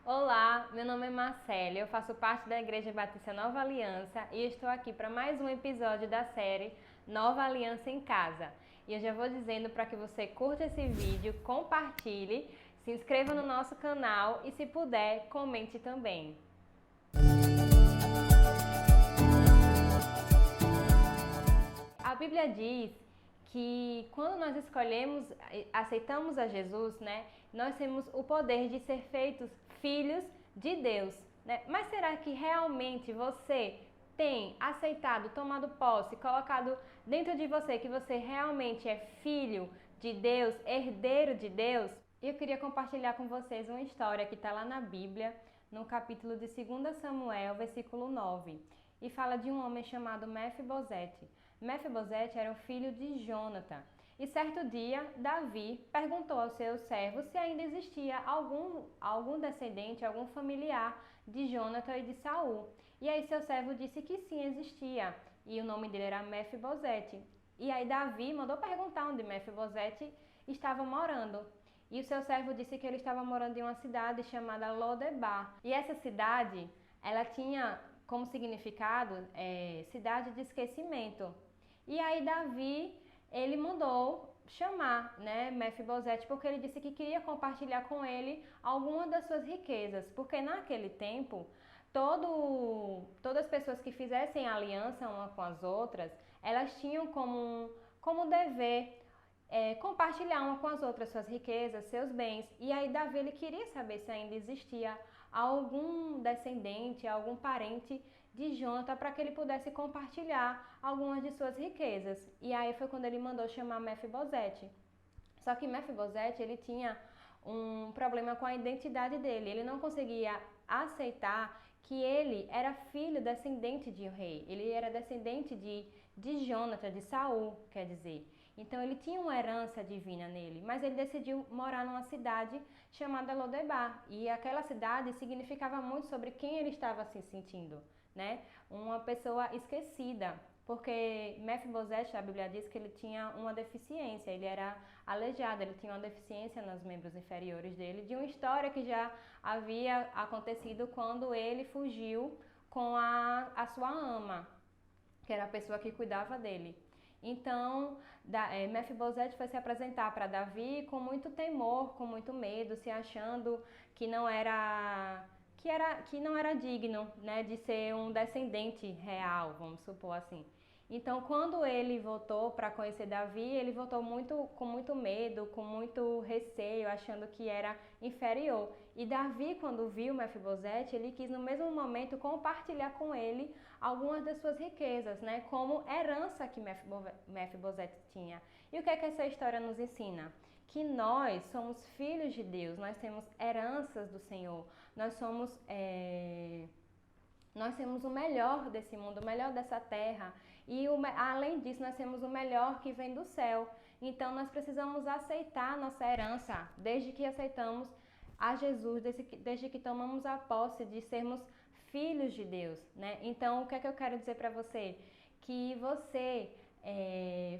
Olá, meu nome é Marcela, eu faço parte da Igreja Batista Nova Aliança e estou aqui para mais um episódio da série Nova Aliança em Casa. E eu já vou dizendo para que você curta esse vídeo, compartilhe, se inscreva no nosso canal e, se puder, comente também. A Bíblia diz que quando nós aceitamos a Jesus, nós temos o poder de ser feitos filhos de Deus, Mas será que realmente você tem aceitado, tomado posse, colocado dentro de você que você realmente é filho de Deus, herdeiro de Deus? E eu queria compartilhar com vocês uma história que está lá na Bíblia, no capítulo de 2 Samuel, versículo 9, e fala de um homem chamado Mefibosete. Mefibosete era o filho de Jonatã. E certo dia, Davi perguntou aos seus servos se ainda existia algum descendente, algum familiar de Jonatã e de Saul. E aí seu servo disse que sim, existia. E o nome dele era Mefibosete. E aí Davi mandou perguntar onde Mefibosete estava morando. E o seu servo disse que ele estava morando em uma cidade chamada Lodebar. E essa cidade, ela tinha como significado cidade de esquecimento. E aí Davi, ele mandou chamar, Mefibosete, porque ele disse que queria compartilhar com ele alguma das suas riquezas, porque naquele tempo todas as pessoas que fizessem aliança uma com as outras, elas tinham como dever compartilhar uma com as outras suas riquezas, seus bens. E aí Davi, ele queria saber se ainda existia algum descendente, algum parente de Jonatã para que ele pudesse compartilhar algumas de suas riquezas. E aí foi quando ele mandou chamar Mefibosete. Só que Mefibosete, ele tinha um problema com a identidade dele. Ele não conseguia aceitar que ele era filho descendente de um rei. Ele era descendente de Jonatã, de Saul, quer dizer. Então ele tinha uma herança divina nele, mas ele decidiu morar numa cidade chamada Lodebar. E aquela cidade significava muito sobre quem ele estava se sentindo, Uma pessoa esquecida. Porque Mefibosete, a Bíblia diz que ele tinha uma deficiência, ele era aleijado, ele tinha uma deficiência nos membros inferiores dele, de uma história que já havia acontecido quando ele fugiu com a sua ama, que era a pessoa que cuidava dele. Então, Mefibosete foi se apresentar para Davi com muito temor, com muito medo, se achando que não era digno, de ser um descendente real, vamos supor assim. Então, quando ele voltou para conhecer Davi, ele voltou com muito medo, com muito receio, achando que era inferior. E Davi, quando viu Mefibosete, ele quis no mesmo momento compartilhar com ele algumas das suas riquezas, como herança que Mefibosete tinha. E o que é que essa história nos ensina? Que nós somos filhos de Deus, nós temos heranças do Senhor, nós temos o melhor desse mundo, o melhor dessa terra. E além disso, nós temos o melhor que vem do céu. Então nós precisamos aceitar a nossa herança, desde que aceitamos a Jesus, desde que tomamos a posse de sermos filhos de Deus, Então o que é que eu quero dizer para você? Que você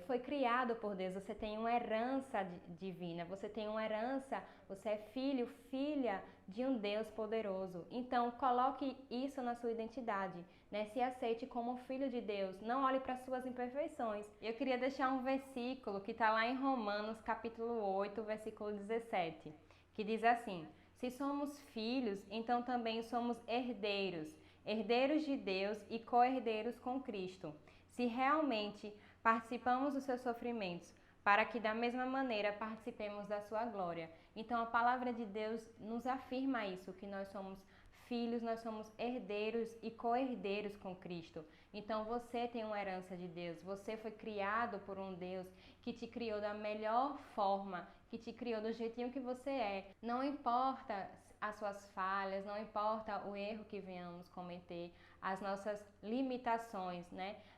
foi criado por Deus, você tem uma herança divina, você tem uma herança, você é filho, filha de um Deus poderoso. Então coloque isso na sua identidade, Se aceite como filho de Deus, não olhe para suas imperfeições. Eu queria deixar um versículo que está lá em Romanos capítulo 8, versículo 17, que diz assim: se somos filhos, então também somos herdeiros, herdeiros de Deus e co-herdeiros com Cristo, se realmente participamos dos seus sofrimentos, para que da mesma maneira participemos da sua glória. Então a palavra de Deus nos afirma isso, que nós somos filhos, nós somos herdeiros e co-herdeiros com Cristo. Então você tem uma herança de Deus, você foi criado por um Deus que te criou da melhor forma, que te criou do jeitinho que você é. Não importa as suas falhas, não importa o erro que venhamos cometer, as nossas limitações,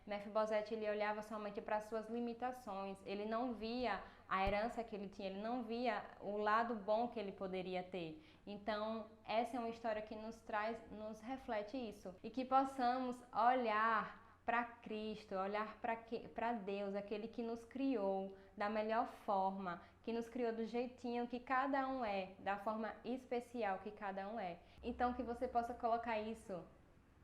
Mefibosete, ele olhava somente para as suas limitações, ele não via a herança que ele tinha, ele não via o lado bom que ele poderia ter. Então, essa é uma história que nos reflete isso, e que possamos olhar para Cristo, olhar para Deus, aquele que nos criou da melhor forma, que nos criou do jeitinho que cada um é, da forma especial que cada um é. Então que você possa colocar isso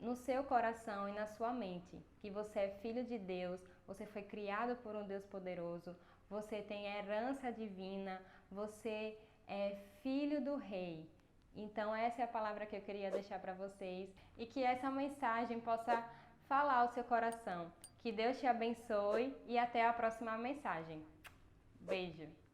no seu coração e na sua mente, que você é filho de Deus, você foi criado por um Deus poderoso, você tem herança divina, você é filho do Rei. Então essa é a palavra que eu queria deixar para vocês e que essa mensagem possa falar ao seu coração. Que Deus te abençoe e até a próxima mensagem. Beijo!